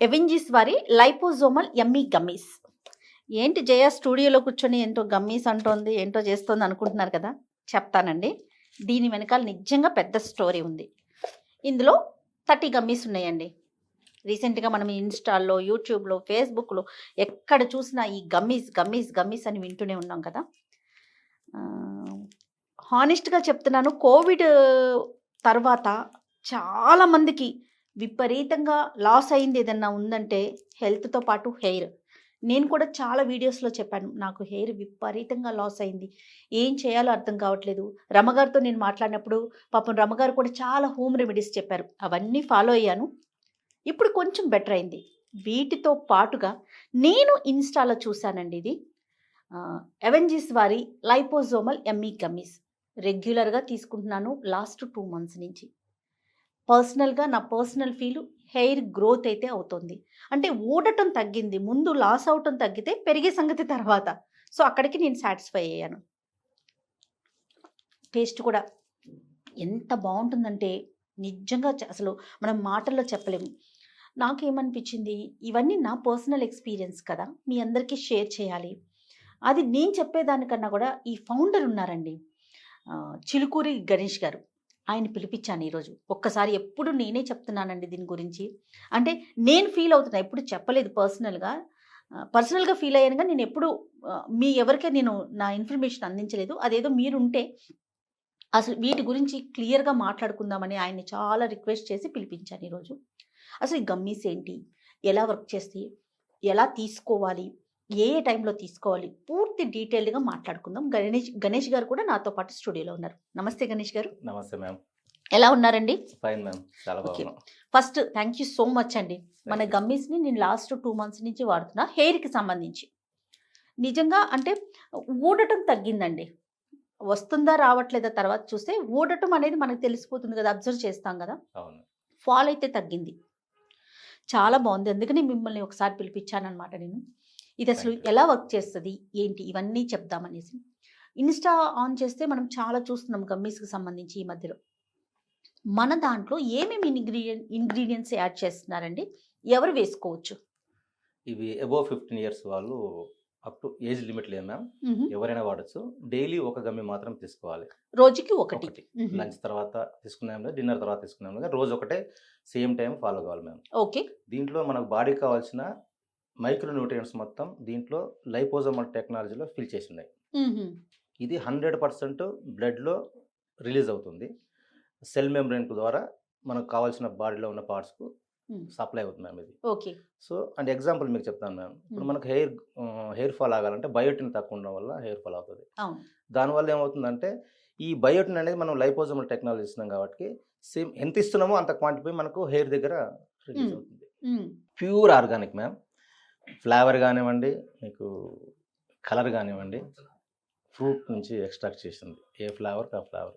ఎవెంజిస్ వారి లైపోజోమల్ యమ్మీ గమ్మీస్. ఏంటి జయ స్టూడియోలో కూర్చొని ఏంటో గమ్మీస్ అంటోంది, ఏంటో చేస్తోంది అనుకుంటున్నారు కదా! చెప్తానండి. దీని వెనకాల నిజంగా పెద్ద స్టోరీ ఉంది. ఇందులో 30 గమ్మీస్ ఉన్నాయండి. రీసెంట్‌గా మనం ఇన్‌స్టాల్లో, యూట్యూబ్‌లో, ఫేస్‌బుక్‌లో ఎక్కడ చూసినా ఈ గమ్మీస్, గమ్మీస్, గమ్మీస్ అని వింటూనే ఉన్నాం కదా! హానెస్ట్‌గా చెప్తున్నాను, కోవిడ్ తర్వాత చాలామందికి విపరీతంగా లాస్ అయింది ఏదన్నా ఉందంటే హెల్త్‌తో పాటు హెయిర్. నేను కూడా చాలా వీడియోస్‌లో చెప్పాను. నాకు హెయిర్ విపరీతంగా లాస్ అయింది. ఏం చేయాలో అర్థం కావట్లేదు. రమగారితో నేను మాట్లాడినప్పుడు పాపం రమగారు కూడా చాలా హోమ్ రెమెడీస్ చెప్పారు. అవన్నీ ఫాలో అయ్యాను. ఇప్పుడు కొంచెం బెటర్ అయింది. వీటితో పాటుగా నేను ఇన్‌స్టాలో చూసానండి ఇది. ఎవెంజిస్ వారి లైపోజోమల్ యమ్మీ గమ్మీస్. రెగ్యులర్‌గా తీసుకుంటున్నాను లాస్ట్ 2 మంత్స్ నుంచి. పర్సనల్‌గా నా పర్సనల్ ఫీల్ హెయిర్ గ్రోత్ అయితే అవుతుంది. అంటే ఊడటం తగ్గింది. ముందు లాస్ అవ్వటం తగ్గితే పెరిగే సంగతి తర్వాత. సో, అక్కడికి నేను సాటిస్ఫై అయ్యాను. టేస్ట్ కూడా ఎంత బావుంటుందంటే నిజంగా అసలు మనం మాటల్లో చెప్పలేము. నాకేమనిపించింది, ఇవన్నీ నా పర్సనల్ ఎక్స్‌పీరియన్స్ కదా! మీ అందరికీ షేర్ చేయాలి. అది నేను చెప్పేదానికన్నా కూడా ఈ ఫౌండర్ ఉన్నారండి. చిలుకూరి గణేష్ గారు. ఆయన్ని పిలిపించాను ఈరోజు. ఒక్కసారి ఎప్పుడు నేనే చెప్తున్నానండి దీని గురించి. అంటే నేను ఫీల్ అవుతున్నా. ఎప్పుడు చెప్పలేదు పర్సనల్‌గా. పర్సనల్‌గా ఫీల్ అయ్యాను గానీ నేనెప్పుడు మీ ఎవరికీ నేను నా ఇన్ఫర్మేషన్ అందించలేదు. అదేదో మీరుంటే అసలు వీటి గురించి క్లియర్‌గా మాట్లాడుకుందామని ఆయన్ని చాలా రిక్వెస్ట్ చేసి పిలిపించాను ఈరోజు. అసలు ఈ గమ్మీస్ ఏంటి? ఎలా వర్క్ చేస్తాయి? ఎలా తీసుకోవాలి? ఏ ఏ టైంలో తీసుకోవాలి? పూర్తి డీటెయిల్డ్‌గా మాట్లాడుకుందాం. గణేష్ గారు కూడా నాతో పాటు స్టూడియోలో ఉన్నారు. నమస్తే గణేష్ గారు. నమస్తే మ్యామ్. ఎలా ఉన్నారండి? Fine ma'am. చాలా ఓకే. బాగున్నాం. First thank you so much అండి. మన గమ్మీస్‌ని నేను లాస్ట్ 2 మంత్స్ నుంచి వాడుతున్నా హెయిర్‌కి సంబంధించి. నిజంగా అంటే ఊడటం తగ్గిందండి. వస్తుందా రావట్లేదా తర్వాత చూస్తే ఊడటం అనేది మనకు తెలిసిపోతుంది కదా! అబ్జర్వ్ చేస్తాం కదా! అవును. ఫాల్ అయితే తగ్గింది. చాలా బావుంది. అందుకని మిమ్మల్ని ఒకసారి పిలిపించాననమాట నేను. ఇది అసలు థ్యాంక్ యూ. ఎలా వర్క్ చేస్తది? ఏంటి? ఇవన్నీ చెప్దామనేసి. ఇన్‌స్టా ఆన్ చేస్తే మనం చాలా చూస్తున్నాం గమ్మీస్‌కి సంబంధించి ఈ మధ్యలో. మన దాంట్లో ఏమేమి ఇంగ్రీడియెంట్స్ యాడ్ చేస్తున్నారండి? ఎవరు వేసుకోవచ్చు? ఇవి అబోవ్ 15 ఇయర్స్ వాళ్ళు అప్ టు ఏజ్ లిమిట్ లేదు మ్యామ్. హుహు. ఎవరైనా వాడొచ్చు. డైలీ ఒక గమ్మి మాత్రం తీసుకోవాలి. రోజుకి ఒకటి. ఒకటి. హుహు. లంచ్ తర్వాత తీసుకున్నాం లేదు, డిన్నర్ తర్వాత తీసుకున్నాం లేదు, రోజు ఒకటే సేమ్ టైం ఫాలో కావాలి మ్యామ్. ఓకే. దీంట్లో మనకు బాడీకి కావాల్సిన మైక్రో న్యూట్రియంట్స్ మొత్తం దీంట్లో లైపోజోమల్ టెక్నాలజీలో ఫిల్ చేసి ఉన్నాయి. హుహు. ఇది 100% బ్లడ్‌లో రిలీజ్ అవుతుంది. సెల్ మెంబ్రేన్ ద్వారా మనకు కావాల్సిన బాడీలో ఉన్న పార్ట్స్‌కు హ్మ్. సప్లై అవుతుంది మ్యామ్ ఇది. ఓకే. సో, అండ్ ఎగ్జాంపుల్ మీకు చెప్తాను మ్యామ్. ఇప్పుడు హ్మ్. మనకు హెయిర్ ఫాల్ ఆగాలంటే బయోటిన్ తక్కువ ఉండడం వల్ల హెయిర్ ఫాల్ అవుతది. అవును. దానివల్ల ఏమవుతుందంటే, ఈ బయోటిన్ అనేది మనం లైపోజోమల్ టెక్నాలజీ ఇస్తున్నాం కాబట్టి, సేమ్ ఎంత ఇస్తున్నామో అంత క్వాంటిటీ మనకు హెయిర్ దగ్గర రిలీజ్ హ్మ్. అవుతుంది. హ్మ్. Pure organic ma'am. ఫ్లేవర్ గానివ్వండి, మీకు కలర్ గానివ్వండి, ఫ్రూట్ నుంచి ఎక్స్ట్రాక్ట్ చేసింది. ఏ ఫ్లేవర్‌కి ఆ ఫ్లేవర్.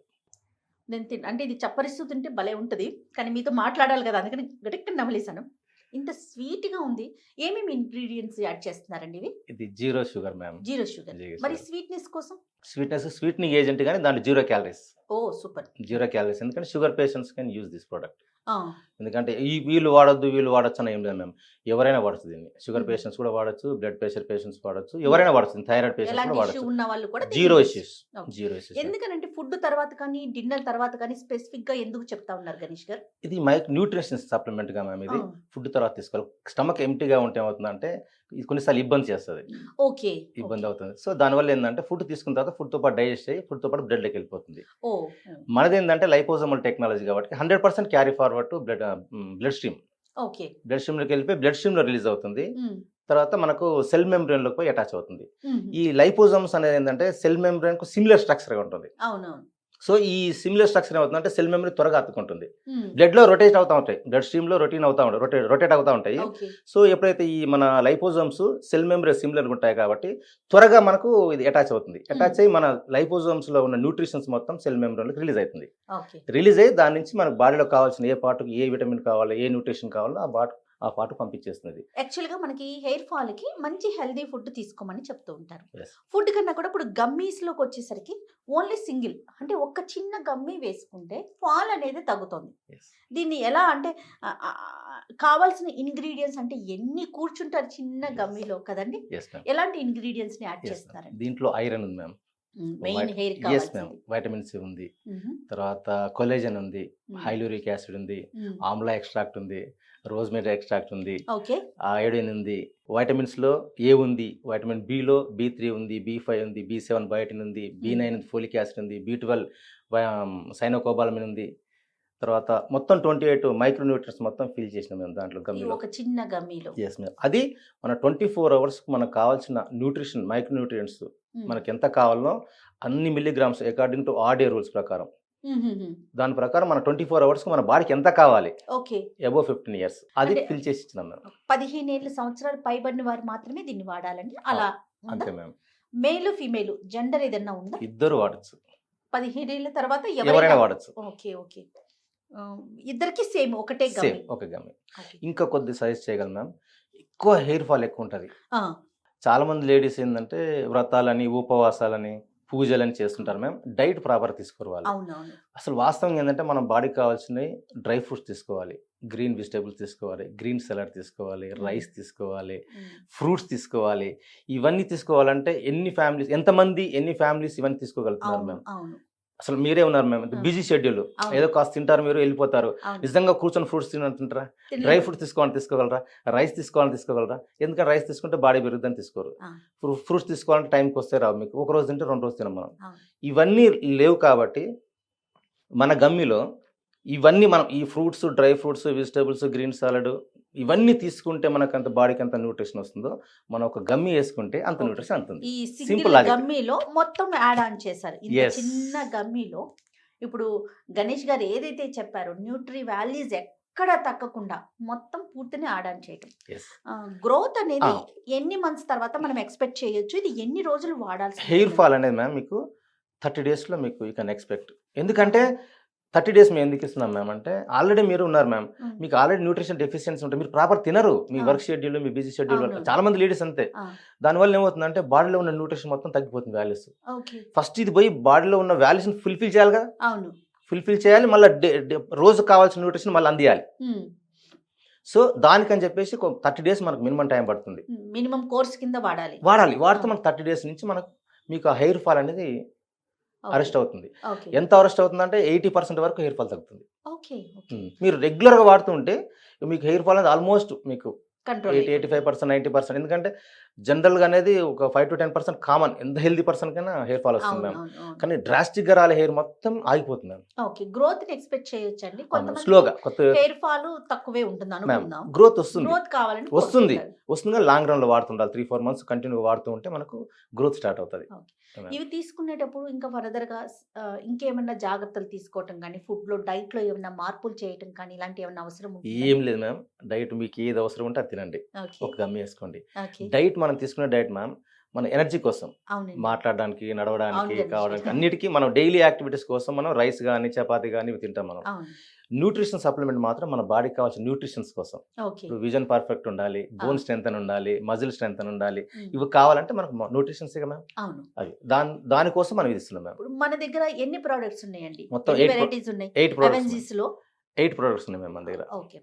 నేను అంటే ఇది చప్పరిస్తూ తింటే భలే ఉంటది. కానీ మీతో మాట్లాడాలి కదా! అందుకని గటిక్కన నమిలేసాను. ఇంత స్వీట్‌గా ఉంది. ఏమేమి ఇంగ్రీడియెంట్స్ యాడ్ చేస్తున్నారండి ఇవి? ఇది zero sugar ma'am. Zero sugar. Zero మరి షుగర్. స్వీట్‌నెస్ కోసం? స్వీటనింగ్ ఏజెంట్ గానీ దాంట్లో zero calories. Oh! Super. Zero calories. ఎందుకంటే sugar patients can use this product. ఆ! ఎందుకంటే వీళ్ళు వాడొద్దు, వీళ్ళు వాడొచ్చు అని ఏం లేదు మ్యామ్. ఎవరైనా వాడొచ్చు దీన్ని. షుగర్ హుహు. పేషెంట్స్ కూడా వాడొచ్చు, బ్లడ్ ప్రెషర్ పేషెంట్స్ వాడొచ్చు, ఎవరైనా వాడొచ్చు. థైరాయిడ్ పేషెంట్స్ ఎలాంటి కూడా ఇష్యూ వాడొచ్చు. ఉన్న వాళ్ళు కూడా జీరో దీన్ని ఇష్యూస్. ఓకే. Zero issues. ఎందుకనంటే ఫుడ్ తర్వాత కానీ, డిన్నర్ తర్వాత కానీ స్పెసిఫిక్‌గా ఎందుకు చెప్తా ఉన్నారు గణేష్ గారు? ఇది న్యూట్రిషన్ సప్లిమెంట్‌గా మ్యామ్ ఇది. ఆ! ఫుడ్ తర్వాత తీసుకోవాలి. స్టమక్ ఎంప్టీగా ఉంటే ఏమవుతుందంటే, ఇది కొన్నిసార్లు ఇబ్బంది చేస్తది. ఓకే. ఇబ్బంది ఓకే. అవుతుంది. సో, దానివల్ల ఏందంటే ఫుడ్ తీసుకున్న తర్వాత ఫుడ్‌తో పాటు డైజెస్ట్ అయ్యి, ఫుడ్‌తో పాటు బ్లడ్‌లోకి వెళ్ళిపోతుంది. ఓహ్! హ్మ్. మనదేందంటే లైపోజోమల్ టెక్నాలజీ కాబట్టి 100% carry forward to blood stream. Okay. Blood స్ట్రీమ్‌లోకి వెళ్ళిపోయి బ్లడ్ స్ట్రీమ్‌లో రిలీజ్ అవుతుంది. హ్మ్. తర్వాత మనకు సెల్ మెంబ్రేన్‌లోకి పోయి అటాచ్ అవుతుంది. హుహు. ఈ లైపోజోమ్స్ అనేది ఏంటంటే సెల్ మెంబ్రేన్‌కు సిమిలర్ స్ట్రక్చర్‌గా ఉంటుంది. అవునవును. సో, ఈ సిమిలర్ స్ట్రక్చర్ ఏమవుతుందంటే సెల్ మెంబ్రేన్ త్వరగా అతుక్కుంటుంది. హ్మ్. బ్లడ్‌లో రొటేట్ అవుతా ఉంటాయి. బ్లడ్ స్ట్రీమ్‌లో రొటేట్ అవుతా ఉంటాయి. ఓకే. సో, ఎప్పుడైతే ఈ మన లైపోజోమ్స్ సెల్ మెంబ్రేన్ సిమిలర్‌గా ఉంటాయి కాబట్టి త్వరగా మనకు ఇది అటాచ్ అవుతుంది. అటాచ్ అయ్యి మన లైపోజోమ్స్‌లో ఉన్న న్యూట్రిషన్స్ మొత్తం సెల్ మెంబ్రేన్‌లోకి రిలీజ్ అవుతుంది. ఓకే. రిలీజ్ అయ్యి దాని నుంచి మనకు బాడీలో కావాల్సిన ఏ పార్ట్‌కి ఏ విటమిన్ కావాలో, ఏ న్యూట్రిషన్ కావాలో ఆ ఆ పాటు పంపించేస్తుంది. యాక్చువల్‌గా మనకి హెయిర్ ఫాల్‌కి మంచి హెల్తీ ఫుడ్ తీసుకోమని చెప్తూ ఉంటారు. Yes. ఫుడ్ కన్నా కూడా ఇప్పుడు గమ్మీస్‌లోకొచ్చేసరికి ఓన్లీ సింగిల్ అంటే ఒక్క చిన్న గమ్మీ వేసుకుంటే ఫాల్ అనేది తగ్గుతుంది. Yes. దీన్ని ఎలా అంటే కావాల్సిన ఇంగ్రీడియెంట్స్ అంటే ఎన్ని కూర్చుంటారు చిన్న గమ్మీలో కదండీ! Yes, ma'am. ఎలాంటి ఇంగ్రీడియెంట్స్‌ని యాడ్ Yes, ma'am. చేస్తారండి? దీంట్లో ఐరన్ ఉంది మ్యామ్. మెయిన్ హెయిర్ ఎస్ కావాల్సింది. మ్యామ్. వైటమిన్ సి ఉంది, హుహు. తర్వాత కొలేజన్ ఉంది, హ్మ్. హైలూరిక్ యాసిడ్ ఉంది, హ్మ్. ఆమ్లా ఎక్స్ట్రాక్ట్ ఉంది, రోజ్మేరీ ఎక్స్ట్రాక్ట్ ఉంది, ఓకే. అయోడిన్ ఉంది. వైటమిన్స్లో ఏ ఉంది, వైటమిన్ బిలో B3 ఉంది, B5 ఉంది, B7 బయోటిన్ ఉంది, B9 ఉంది, ఫోలిక్ యాసిడ్ ఉంది, B12 సైనోకోబాలమిన్ ఉంది. తర్వాత మొత్తం 28 మైక్రో న్యూట్రియన్స్ మొత్తం ఫిల్ చేసినాం మేము దాంట్లో ఈ గమ్మిలో. ఒక చిన్న గమ్మీలో. Yes ma'am. అది మన 24 అవర్స్ మనకు కావాల్సిన న్యూట్రిషన్ మైక్రో న్యూట్రియంట్స్ హ్మ్. మనకి ఎంత కావాలో అన్ని మిల్లీగ్రామ్స్ అకార్డింగ్ టు ఆర్డే రూల్స్ ప్రకారం. హుహుహు. దాని ప్రకారం మన 24 అవర్స్కి మన బాడీకి ఎంత కావాలి ఓకే. అబోవ్ 15 ఇయర్స్ అది అంటే ఫిల్ చేసి ఇచ్చినాం మేము. 15 ఏళ్ల సంవత్సరాలు పైబడిన వారు మాత్రమే దీన్ని వాడాలండి. అలా ఉందా? అంతే మ్యామ్. మేలు, ఫీమేలు జెండర్ ఏదన్నా ఉందా? ఇద్దరు వాడచ్చు, 15 ఏళ్ల తర్వాత ఎవరైనా ఎవరైనా? వాడచ్చు. ఓకే. ఓకే. ఇద్దరికి సేమ్ ఒకటే సేమ్ గమ్మి. ఒక గమ్మి. ఓకే. ఇంకా కొద్ది సజెస్ట్ చేయగలం మ్యామ్. ఎక్కువ హెయిర్ ఫాల్ ఎక్కువ ఉంటుంది. ఆ! చాలా మంది లేడీస్ ఏంటంటే వ్రతాలని, ఉపవాసాలని, పూజలని చేస్తుంటారు మ్యామ్. డైట్ ప్రాపర్ తీసుకోరు వాళ్ళు. అవునవును. అసలు వాస్తవంగా ఏంటంటే మనం బాడీకి కావాల్సినవి డ్రై ఫ్రూట్స్ తీసుకోవాలి, గ్రీన్ వెజిటేబుల్స్ తీసుకోవాలి, గ్రీన్ సలాడ్ తీసుకోవాలి, రైస్ తీసుకోవాలి, హ్మ్. ఫ్రూట్స్ తీసుకోవాలి. ఇవన్నీ తీసుకోవాలంటే ఎన్ని ఫ్యామిలీస్ ఇవన్నీ తీసుకోగలుగుతున్నారు అవును. మ్యామ్? అవును. అసలు మీరే ఉన్నారు మ్యామ్, బిజీ షెడ్యూల్. అవును. ఏదో కాస్త తింటారు, మీరు వెళ్ళిపోతారు. అవును. నిజంగా కూర్చొని ఫ్రూట్స్ తింటారా? డ్రై తినలేము. ఫ్రూట్స్ తీసుకోగలరా? రైస్ తీసుకోగలరా? ఎందుకంటే రైస్ తీసుకుంటే బాడీ పెరుగుద్దని తీసుకోరు. ఆ! ఫ్రూట్స్ తీసుకోవాలంటే టైంకి వస్తే రావు మీకు. ఒక రోజు తింటే 2 రోజులు తినం మనం. అవును. ఇవన్నీ లేవు కాబట్టి మన గమ్మిలో ఇవన్నీ మనం ఈ fruits, dry fruits, vegetables, green salad ఇవన్నీ తీసుకుంటే మనకు అంత బాడీకి ఎంత న్యూట్రిషన్ వస్తుందో మనం ఒక గమ్మి వేసుకుంటే అంత ఓకే. న్యూట్రిషన్ అంత ఉంది. ఈ సింపుల్ సింగిల్ లాజిక్. గమ్మీలో మొత్తం యాడ్ ఆన్ చేశారు. ఇంత Yes. చిన్న గమ్మీలో ఇప్పుడు గణేష్ గారు ఏదైతే చెప్పారో న్యూట్రీ వాల్యూస్ ఎక్కడ తగ్గకుండా మొత్తం పూర్తిని యాడ్ ఆన్ చేయటం. Yes. గ్రోత్ అనేది ఆ. ఎన్ని మంత్స్ తర్వాత మనం ఎక్స్పెక్ట్ చేయొచ్చు? ఇది ఎన్ని రోజులు వాడాల్సి హెయిర్ ఉంటుంది? ఫాల్ అనేది మ్యామ్ మీకు 30 డేస్లో మీకు యూ కెన్ ఎక్స్పెక్ట్. ఎందుకంటే 30 డేస్ మేము ఎందుకు ఇస్తున్నాం మ్యామ్ అంటే ఆల్రెడీ మీరు ఉన్నారు మ్యామ్, ఉమ్. మీకు ఆల్రెడీ న్యూట్రిషన్ డెఫిషియన్సీ ఉంటుంది, మీరు ప్రాపర్ తినరు, మీ ఆ. వర్క్ షెడ్యూల్, మీ బిజీ షెడ్యూల్ వల్ల. అవును. చాలా మంది లేడీస్ అంతే. ఆ, దానివల్ల ఏమవుతుందంటే బాడీలో ఉన్న న్యూట్రిషన్ మొత్తం తగ్గిపోతుంది, వాల్యూస్. ఓకే. ఫస్ట్ ఇది పోయి బాడీలో ఉన్న వాల్యూస్ని ఫుల్ఫిల్ చేయాలి కదా, అవును. ఫుల్ఫిల్ చేయాలి, మళ్ళీ రోజు కావాల్సిన న్యూట్రిషన్ మళ్ళీ అందియాలి. ఉమ్. సో దానికని చెప్పేసి 30 డేస్ మనకు మినిమం టైం పడుతుంది. మినిమం కోర్స్ కింద వాడాలి. వాడితే మనకు 30 డేస్ నుంచి మనకు మీకు ఆ హెయిర్ ఫాల్ అనేది ఓకే. అరెస్ట్ అవుతుంది. ఓకే. ఎంత అరెస్ట్ అవుతుందంటే 80% వరకు హెయిర్ ఫాల్ తగ్గుతుంది. ఓకే. ఓకే. మీరు రెగ్యులర్గా వాడుతుంటే మీకు హెయిర్ ఫాల్ అనేది ఆల్మోస్ట్ మీకు కంట్రోల్ 85%, 90%. ఎందుకంటే జనరల్గా అనేది ఒక 5 to 10% కామన్, ఎంత హెల్దీ పర్సన్ కైనా హెయిర్ ఫాల్ వస్తుంది మ్యామ్. కానీ డ్రాస్టిక్గా రాలే హెయిర్ మొత్తం ఆగిపోతుంది మ్యామ్. ఓకే. గ్రోత్ ని ఎక్స్పెక్ట్ చేయొచ్చండి. కొంతమంది స్లోగా కొత్త హెయిర్ ఫాల్ తక్కువే ఉంటుంది మ్యామ్ అనుకుందాం. గ్రోత్ వస్తుంది, గ్రోత్ కావాలని వస్తుంది కోరుకుంటారు. కానీ లాంగ్ రన్లో వాడుతుండాలి. 3-4 months కంటిన్యూగా వాడుతూ ఉంటే మనకు గ్రోత్ స్టార్ట్ అవుతుంది. ఇవి తీసుకునేటప్పుడు ఇంకా ఫర్దర్ గా ఇంకేమన్నా జాగ్రత్తలు తీసుకోవటం కానీ ఫుడ్ లో డైట్ లో ఏమైనా మార్పులు చేయటం కానీ ఇలాంటి ఏమైనా అవసరం ఉంటుందా? ఏం లేదు మ్యామ్, డైట్ మీకు ఏది అవసరం ఉంటే అది తినండి, ఓకే. ఒక గమ్మి వేసుకోండి. ఓకే. డైట్ మనం తీసుకునే డైట్ మ్యామ్ మన ఎనర్జీ కోసం, అవునండి. మాట్లాడడానికి, నడవడానికి, అవునండి. కావడానికి, అన్నిటికీ మనం డైలీ యాక్టివిటీస్ కోసం మనం రైస్ కానీ చపాతీ కానీ ఇవి తింటాం మనం. అవును. న్యూట్రిషన్ సప్లిమెంట్ మాత్రం మన బాడీకి కావాల్సిన న్యూట్రిషన్స్ కోసం. ఓకే. ఇప్పుడు విజన్ పర్ఫెక్ట్ ఉండాలి, బోన్ స్ట్రెంత్ అని ఉండాలి, మజిల్ స్ట్రెంత్ అని ఉండాలి, ఉమ్. ఇవి కావాలంటే మనకు న్యూట్రిషన్స్ మ్యామ్. అవును. అవి దానికోసం మనం ఇది ఇస్తున్నాం మ్యామ్. ఇప్పుడు మన దగ్గర ఎన్ని ప్రొడక్ట్స్ ఉన్నాయండి? మొత్తం ఎన్ని 8 వెరైటీస్ ఉన్నాయి products అవెన్జీస్ లో? 8 products ఉన్నాయి మ్యామ్ మన దగ్గర. ఓకే.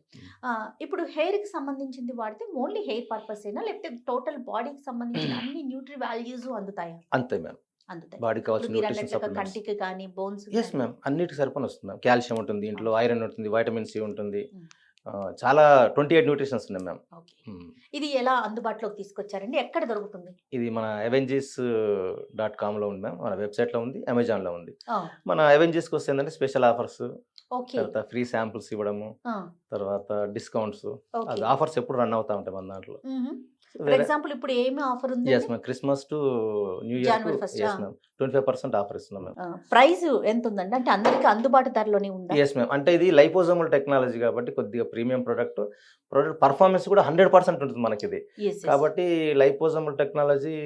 ఇప్పుడు హెయిర్ కి సంబంధించింది వాడితే ఓన్లీ హెయిర్ పర్పస్ ఏనా లేకపోతే టోటల్ బాడీకి సంబంధించిన అన్ని న్యూట్రీ వాల్యూస్ అందుతాయా? అంతే మ్యామ్, అందుతాయి. బాడీకి ఇప్పుడు కావాల్సిన మీరు న్యూట్రిషన్ అన్నట్లుగా సప్లిమెంట్స్. కంటికి కానీ బోన్స్ ఎస్ మ్యామ్, అన్నిటికి సరిపని వస్తుంది మ్యామ్. కాల్షియం ఉంటుంది దీంట్లో, ఐరన్ ఉంటుంది, వైటమిన్ సి ఉంటుంది, Mm. చాలా 28 న్యూట్రిషన్స్ ఉన్నాయి మ్యామ్. ఓకే. ఇది ఎలా అందుబాటులోకి తీసుకొచ్చారండి? ఎక్కడ దొరుకుతుంది? ఇది మన avengis.com ఉంది మ్యామ్, మన వెబ్సైట్లో ఉంది, అమెజాన్లో ఉంది. ఆ, మన అవెంజెస్కి వస్తే ఏంటంటే స్పెషల్ ఆఫర్స్, ఓకే. తర్వాత ఫ్రీ శాంపుల్స్ ఇవ్వడము, ఆ, తర్వాత డిస్కౌంట్స్, ఓకే. అది ఆఫర్స్ ఎప్పుడు రన్ అవుతా ఉంటాయి మన దాంట్లో. ఫర్ ఎగ్జాంపుల్ ఇప్పుడు ఏమి ఆఫర్ ఉంది? Yes ma'am, Christmas to new year January 1st, yes ma'am 25% offer ఇస్తున్నాం మ్యామ్. ప్రైస్ ఎంత ఉందండి? అంటే అందరికి అందుబాటు ధరలోనే ఉందా? ఎస్ మ్యామ్, అంటే ఇది లైపోజోమల్ టెక్నాలజీ కాబట్టి కొద్దిగా ప్రీమియం ప్రోడక్ట్ పర్ఫార్మెన్స్ కూడా 100% ఉంటుంది మనకి ఇది. Yes, yes. కాబట్టి లైపోజోమల్ టెక్నాలజీ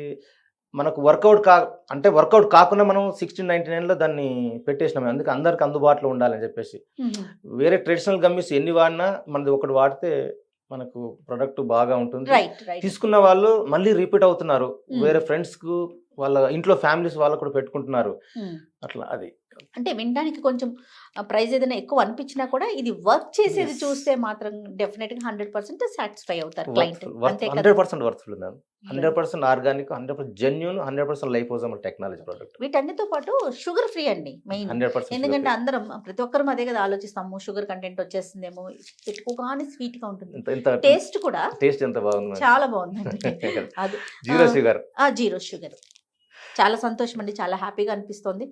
మనకు వర్కౌట్ కాకుండా మనం 1699లో దాన్ని పెట్టేసినాం. అందుకే అందరికి అందుబాటులో ఉండాలని చెప్పేసి. మ్మ్. వేరే ట్రెడిషనల్ గమ్మీస్ ఎన్ని వాడినా మనది ఒకటి వాడితే మనకు ప్రొడక్ట్ బాగా ఉంటుంది. రైట్ రైట్ తీసుకున్న వాళ్ళు మళ్ళీ రిపీట్ అవుతున్నారు. Hmm. వేరే ఫ్రెండ్స్ కు వాళ్ళ ఇంట్లో ఫ్యామిలీస్ వాళ్ళు కూడా పెట్టుకుంటున్నారు. అట్లా అది అంటే వినడానికి కొంచెం ప్రైస్ ఏదైనా ఎక్కువ అనిపించినా కూడా ఇది వర్క్ చేసేది Yes. చూస్తే మాత్రం డెఫినెట్ గా 100% సాటిస్ఫై అవుతారు క్లయింట్. అంతే కదా? 100% worthful ma'am. 100% organic, 100% genuine, 100% liposomal technology product. వీటన్నిటితో పాటు షుగర్ ఫ్రీ అండి మెయిన్. 100% ఎందుకంటే అందరం ప్రతి ఒక్కరం అదే కదా ఆలోచిస్తాము, షుగర్ కంటెంట్ వచ్చేస్తుందేమో, ఎక్కువగానే స్వీట్ గా ఉంటుంది. ఇంత టేస్ట్ కూడా టేస్ట్ ఎంత బాగుంది మ్యామ్. చాలా బాగుందండి. అది జీరో షుగర్. Zero sugar. చాలా సంతోషం అండి, చాలా హ్యాపీగా అనిపిస్తుంది.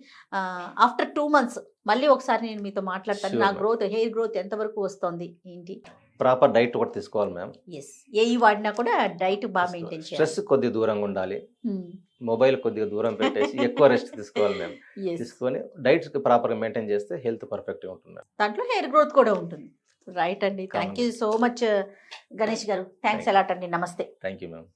ఆఫ్టర్ 2 months మళ్ళీ ఒకసారి నేను మీతో మాట్లాడతాను. Sure, నా ma'am. గ్రోత్, హెయిర్ గ్రోత్ ఎంతవరకు వస్తుంది ఏంటి. ప్రాపర్ డైట్ కూడా తీసుకోవాలి మ్యామ్. ఎస్, ఏవి వాడినా కూడా డైట్ బాగా మెయింటైన్ చేయాలి. స్ట్రెస్ కొద్దిగా దూరంగా ఉండాలి. మొబైల్ కొద్దిగా దూరం పెట్టేసి ఎక్కువ రెస్ట్ తీసుకోవాలి మ్యామ్. ఎస్, తీసుకొని డైట్ ప్రాపర్ గా మెయింటైన్ చేస్తే హెల్త్ పర్ఫెక్ట్ గా ఉంటుంది. దాంట్లో హెయిర్ గ్రోత్ కూడా ఉంటుంది. రైట్ అండి, thank you so much Ganesh గారు. థ్యాంక్స్ Thank అలాట్ అండి. నమస్తే. Thank you ma'am.